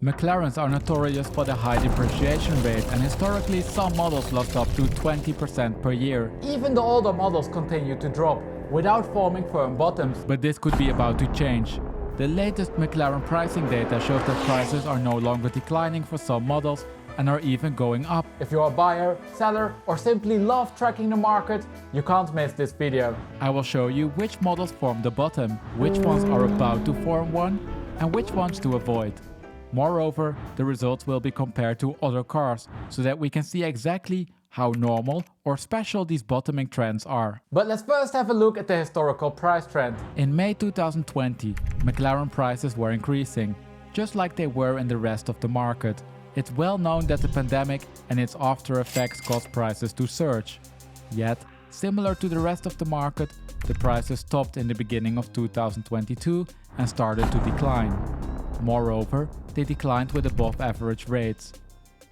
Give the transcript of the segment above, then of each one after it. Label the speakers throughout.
Speaker 1: McLarens are notorious for the high depreciation rate, and historically some models lost up to 20% per year. Even the older models continue to drop, without forming firm bottoms. But this could be about to change. The latest McLaren pricing data shows that prices are no longer declining for some models and are even going up. If you're a buyer, seller, or simply love tracking the market, you can't miss this video. I will show you which models form the bottom, which ones are about to form one, and which ones to avoid. Moreover, the results will be compared to other cars, so that we can see exactly how normal or special these bottoming trends are. But let's first have a look at the historical price trend. In May 2020, McLaren prices were increasing, just like they were in the rest of the market. It's well known that the pandemic and its after effects caused prices to surge. Yet, similar to the rest of the market, the prices stopped in the beginning of 2022 and started to decline. Moreover, they declined with above average rates.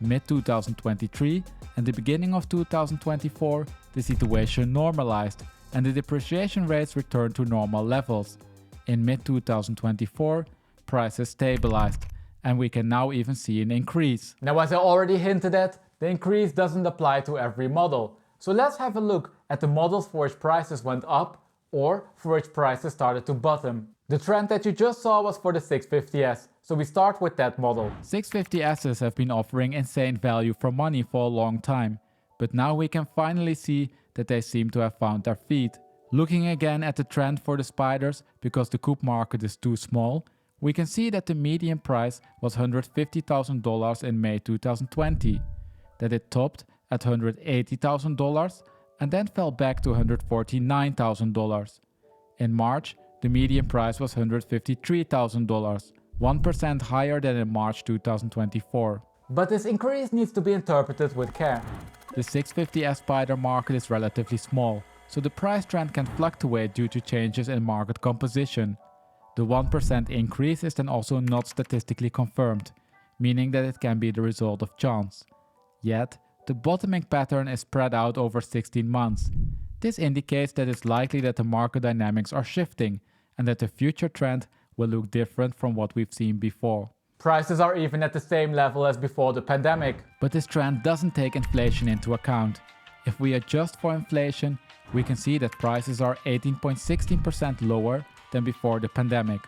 Speaker 1: Mid-2023 and the beginning of 2024, the situation normalized and the depreciation rates returned to normal levels. In mid-2024, prices stabilized and we can now even see an increase. Now, as I already hinted at, the increase doesn't apply to every model. So let's have a look at the models for which prices went up or for which prices started to bottom. The trend that you just saw was for the 650S, so we start with that model. 650Ss have been offering insane value for money for a long time, but now we can finally see that they seem to have found their feet. Looking again at the trend for the Spiders, because the coupe market is too small, we can see that the median price was $150,000 in May 2020, that it topped at $180,000 and then fell back to $149,000. In March, the median price was $153,000, 1% higher than in March 2024. But this increase needs to be interpreted with care. The 650S Spider market is relatively small, so the price trend can fluctuate due to changes in market composition. The 1% increase is then also not statistically confirmed, meaning that it can be the result of chance. Yet, the bottoming pattern is spread out over 16 months. This indicates that it's likely that the market dynamics are shifting and that the future trend will look different from what we've seen before. Prices are even at the same level as before the pandemic. But this trend doesn't take inflation into account. If we adjust for inflation, we can see that prices are 18.16% lower than before the pandemic,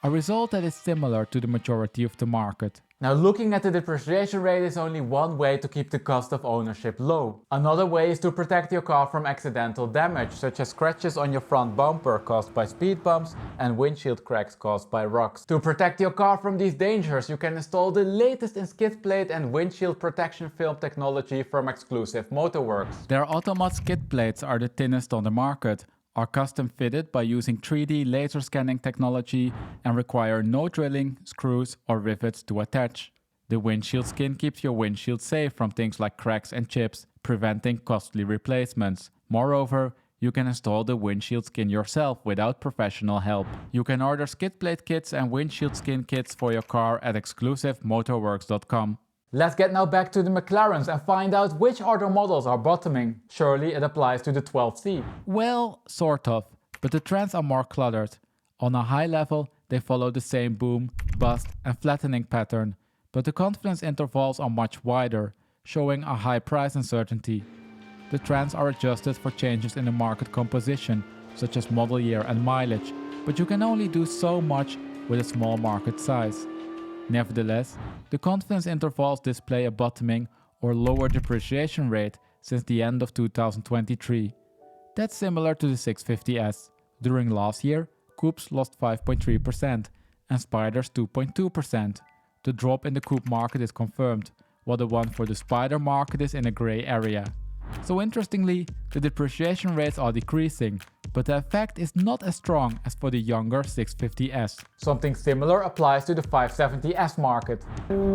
Speaker 1: a result that is similar to the majority of the market. Now, looking at the depreciation rate is only one way to keep the cost of ownership low. Another way is to protect your car from accidental damage, such as scratches on your front bumper caused by speed bumps and windshield cracks caused by rocks. To protect your car from these dangers, you can install the latest in skid plate and windshield protection film technology from Exclusive Motorworks. Their Automat skid plates are the thinnest on the market, are custom fitted by using 3D laser scanning technology and require no drilling, screws or rivets to attach. The windshield skin keeps your windshield safe from things like cracks and chips, preventing costly replacements. Moreover, you can install the windshield skin yourself without professional help. You can order skid plate kits and windshield skin kits for your car at exclusivemotorworks.com. Let's get now back to the McLarens and find out which other models are bottoming. Surely it applies to the 12C. Well, sort of, but the trends are more cluttered. On a high level, they follow the same boom, bust and flattening pattern, but the confidence intervals are much wider, showing a high price uncertainty. The trends are adjusted for changes in the market composition, such as model year and mileage, but you can only do so much with a small market size. Nevertheless, the confidence intervals display a bottoming or lower depreciation rate since the end of 2023. That's similar to the 650S. During last year, coupes lost 5.3% and Spiders 2.2%. The drop in the coupe market is confirmed, while the one for the Spider market is in a grey area. So interestingly, the depreciation rates are decreasing, but the effect is not as strong as for the younger 650S. Something similar applies to the 570S market.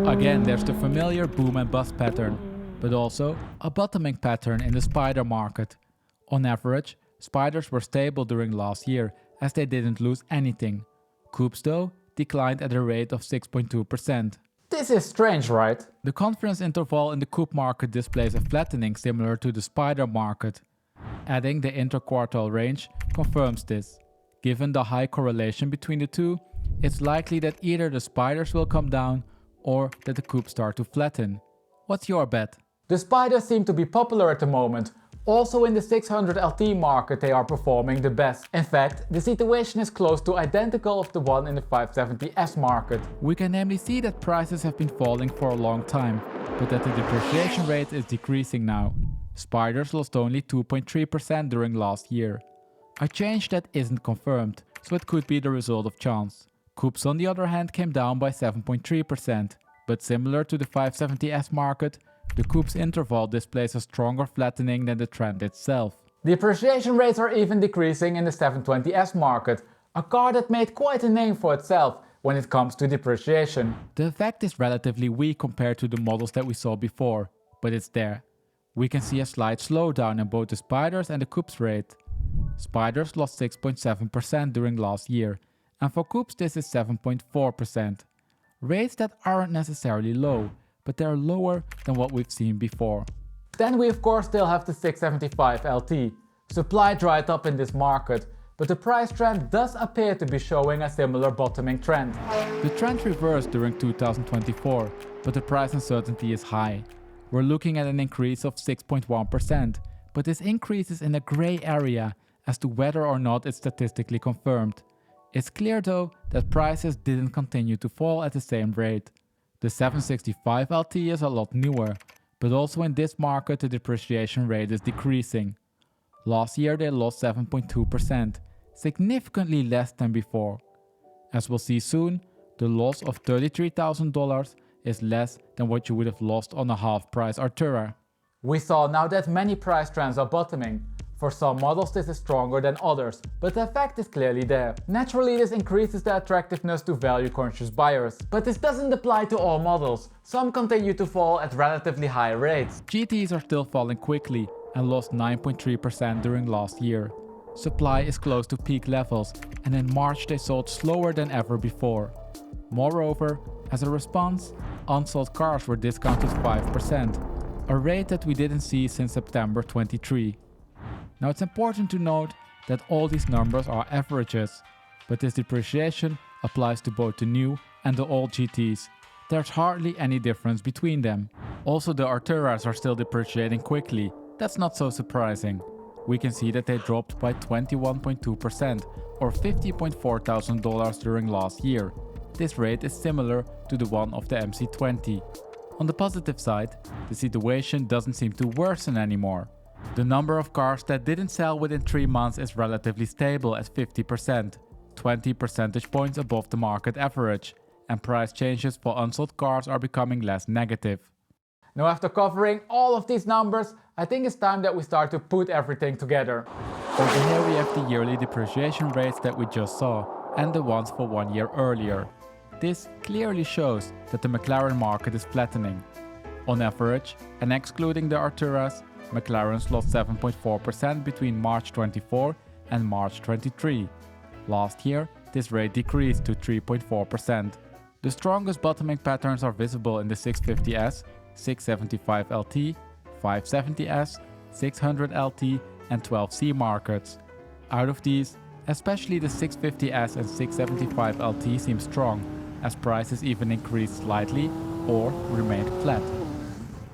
Speaker 1: Again, there's the familiar boom and bust pattern, but also a bottoming pattern in the Spider market. On average, Spiders were stable during last year as they didn't lose anything. Coupes though declined at a rate of 6.2%. This is strange, right? The confidence interval in the coupe market displays a flattening similar to the Spider market. Adding the interquartile range confirms this. Given the high correlation between the two, it's likely that either the Spiders will come down or that the coupes start to flatten. What's your bet?
Speaker 2: The Spiders seem to be popular at the moment. Also in the 600 LT market they are performing the best. In fact, the situation is close to identical of the one in the 570S market.
Speaker 1: We can namely see that prices have been falling for a long time, but that the depreciation rate is decreasing now. Spiders lost only 2.3% during last year. A change that isn't confirmed, so it could be the result of chance. Coupes on the other hand came down by 7.3%, but similar to the 570S market, the coupe's interval displays a stronger flattening than the trend itself.
Speaker 2: Depreciation rates are even decreasing in the 720S market, a car that made quite a name for itself when it comes to depreciation.
Speaker 1: The effect is relatively weak compared to the models that we saw before, but it's there. We can see a slight slowdown in both the Spiders and the coupes rate. Spiders lost 6.7% during last year, and for coupes this is 7.4%. Rates that aren't necessarily low, but they're lower than what we've seen before.
Speaker 2: Then we of course still have the 675 LT. Supply dried up in this market, but the price trend does appear to be showing a similar bottoming trend.
Speaker 1: The trend reversed during 2024, but the price uncertainty is high. We're looking at an increase of 6.1%, but this increase is in a grey area as to whether or not it's statistically confirmed. It's clear though that prices didn't continue to fall at the same rate. The 765 LT is a lot newer, but also in this market the depreciation rate is decreasing. Last year they lost 7.2%, significantly less than before. As we'll see soon, the loss of $33,000 is less than what you would have lost on a half-price Artura.
Speaker 2: We saw now that many price trends are bottoming. For some models this is stronger than others, but the effect is clearly there. Naturally this increases the attractiveness to value-conscious buyers. But this doesn't apply to all models. Some continue to fall at relatively high rates.
Speaker 1: GTs are still falling quickly and lost 9.3% during last year. Supply is close to peak levels, and in March they sold slower than ever before. Moreover, as a response, unsold cars were discounted 5%, a rate that we didn't see since September 23. Now it's important to note that all these numbers are averages, but this depreciation applies to both the new and the old GTs. There's hardly any difference between them. Also the Arturas are still depreciating quickly. That's not so surprising. We can see that they dropped by 21.2% or $50.4 thousand during last year. This rate is similar to the one of the MC20. On the positive side, the situation doesn't seem to worsen anymore. The number of cars that didn't sell within 3 months is relatively stable at 50%, 20 percentage points above the market average, and price changes for unsold cars are becoming less negative.
Speaker 2: Now after covering all of these numbers, I think it's time that we start to put everything together.
Speaker 1: Over here we have the yearly depreciation rates that we just saw, and the ones for 1 year earlier. This clearly shows that the McLaren market is flattening. On average, and excluding the Arturas, McLarens lost 7.4% between March 24 and March 23. Last year, this rate decreased to 3.4%. The strongest bottoming patterns are visible in the 650S, 675 LT, 570S, 600 LT and 12C markets. Out of these, especially the 650S and 675 LT seem strong, as prices even increased slightly or remained flat.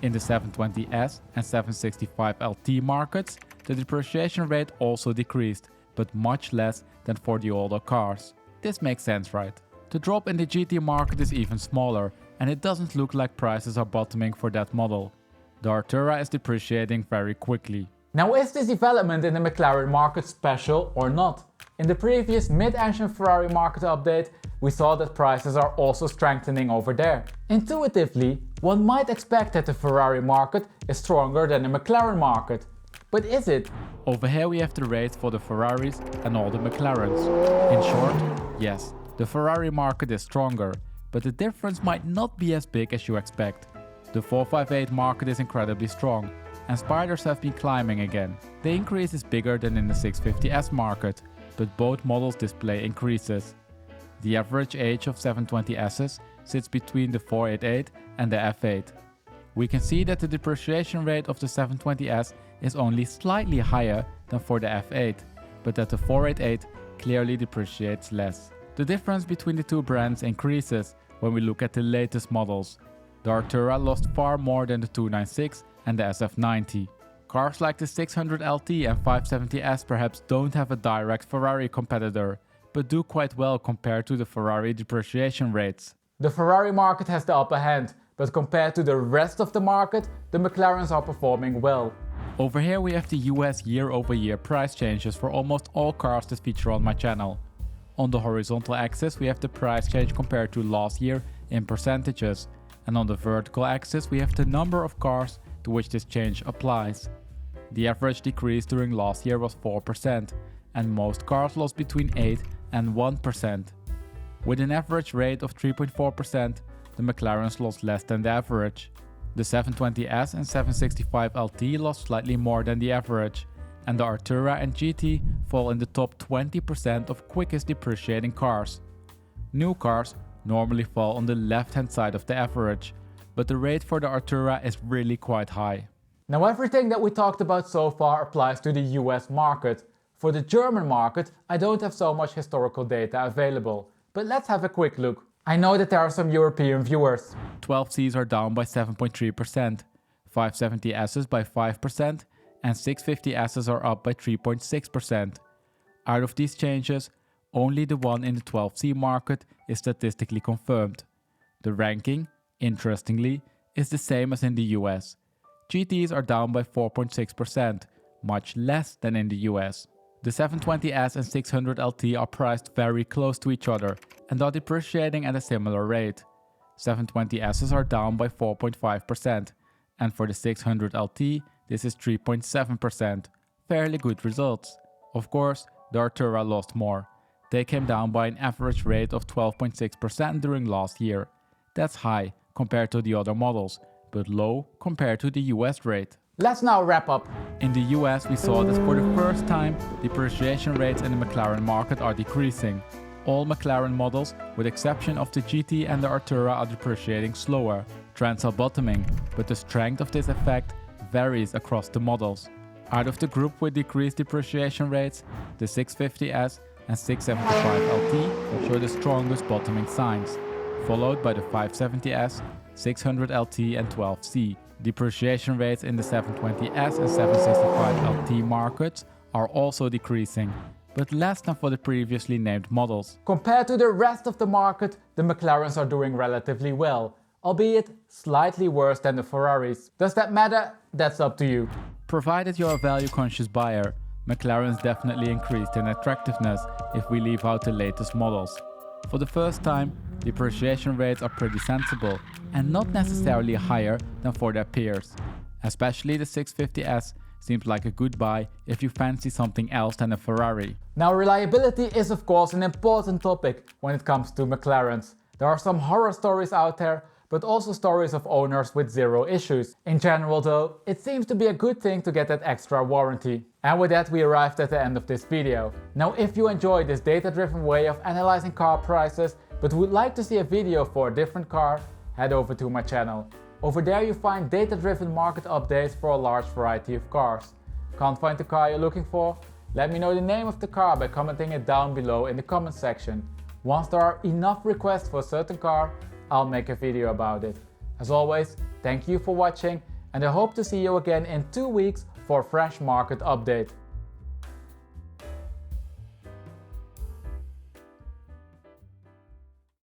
Speaker 1: In the 720S and 765 LT markets, the depreciation rate also decreased, but much less than for the older cars. This makes sense, right? The drop in the GT market is even smaller, and it doesn't look like prices are bottoming for that model. The Artura is depreciating very quickly.
Speaker 2: Now is this development in the McLaren market special or not? In the previous mid-engine Ferrari market update, we saw that prices are also strengthening over there. Intuitively, one might expect that the Ferrari market is stronger than the McLaren market. But is it?
Speaker 1: Over here we have the rates for the Ferraris and all the McLarens. In short, yes, the Ferrari market is stronger, but the difference might not be as big as you expect. The 458 market is incredibly strong, and Spiders have been climbing again. The increase is bigger than in the 650S market, but both models display increases. The average age of 720Ss sits between the 488 and the F8. We can see that the depreciation rate of the 720S is only slightly higher than for the F8, but that the 488 clearly depreciates less. The difference between the two brands increases, when we look at the latest models. The Artura lost far more than the 296 and the SF90. Cars like the 600LT and 570S perhaps don't have a direct Ferrari competitor, but do quite well compared to the Ferrari depreciation rates.
Speaker 2: The Ferrari market has the upper hand, but compared to the rest of the market, the McLarens are performing well.
Speaker 1: Over here we have the US year-over-year price changes for almost all cars that feature on my channel. On the horizontal axis we have the price change compared to last year in percentages, and on the vertical axis we have the number of cars to which this change applies. The average decrease during last year was 4%, and most cars lost between 8 and 1%. With an average rate of 3.4%, the McLarens lost less than the average. The 720S and 765LT lost slightly more than the average, and the Artura and GT fall in the top 20% of quickest depreciating cars. New cars normally fall on the left-hand side of the average, but the rate for the Artura is really quite high.
Speaker 2: Now everything that we talked about so far applies to the US market. For the German market, I don't have so much historical data available, but let's have a quick look. I know that there are some European viewers.
Speaker 1: 12Cs are down by 7.3%, 570Ss by 5%, and 650Ss are up by 3.6%. Out of these changes, only the one in the 12C market is statistically confirmed. The ranking, interestingly, is the same as in the US. GTs are down by 4.6%, much less than in the US. The 720S and 600LT are priced very close to each other and are depreciating at a similar rate. 720Ss are down by 4.5%, and for the 600LT this is 3.7%. Fairly good results. Of course, the Artura lost more. They came down by an average rate of 12.6% during last year. That's high compared to the other models, but low compared to the US rate.
Speaker 2: Let's now wrap up.
Speaker 1: In the US, we saw that for the first time, depreciation rates in the McLaren market are decreasing. All McLaren models, with exception of the GT and the Artura, are depreciating slower. Trends are bottoming, but the strength of this effect varies across the models. Out of the group with decreased depreciation rates, the 650S and 675LT show the strongest bottoming signs, followed by the 570S, 600LT and 12C. Depreciation rates in the 720S and 765LT markets are also decreasing, but less than for the previously named models.
Speaker 2: Compared to the rest of the market, the McLarens are doing relatively well, albeit slightly worse than the Ferraris. Does that matter? That's up to you.
Speaker 1: Provided you're a value-conscious buyer, McLarens definitely increased in attractiveness if we leave out the latest models. For the first time, depreciation rates are pretty sensible and not necessarily higher than for their peers. Especially the 650S seems like a good buy if you fancy something else than a Ferrari.
Speaker 2: Now, reliability is of course an important topic when it comes to McLarens. There are some horror stories out there, but also stories of owners with zero issues. In general though, it seems to be a good thing to get that extra warranty. And with that we arrived at the end of this video. Now if you enjoy this data-driven way of analyzing car prices, but would like to see a video for a different car, head over to my channel. Over there you find data-driven market updates for a large variety of cars. Can't find the car you're looking for? Let me know the name of the car by commenting it down below in the comment section. Once there are enough requests for a certain car, I'll make a video about it. As always, thank you for watching, and I hope to see you again in 2 weeks for a fresh market update.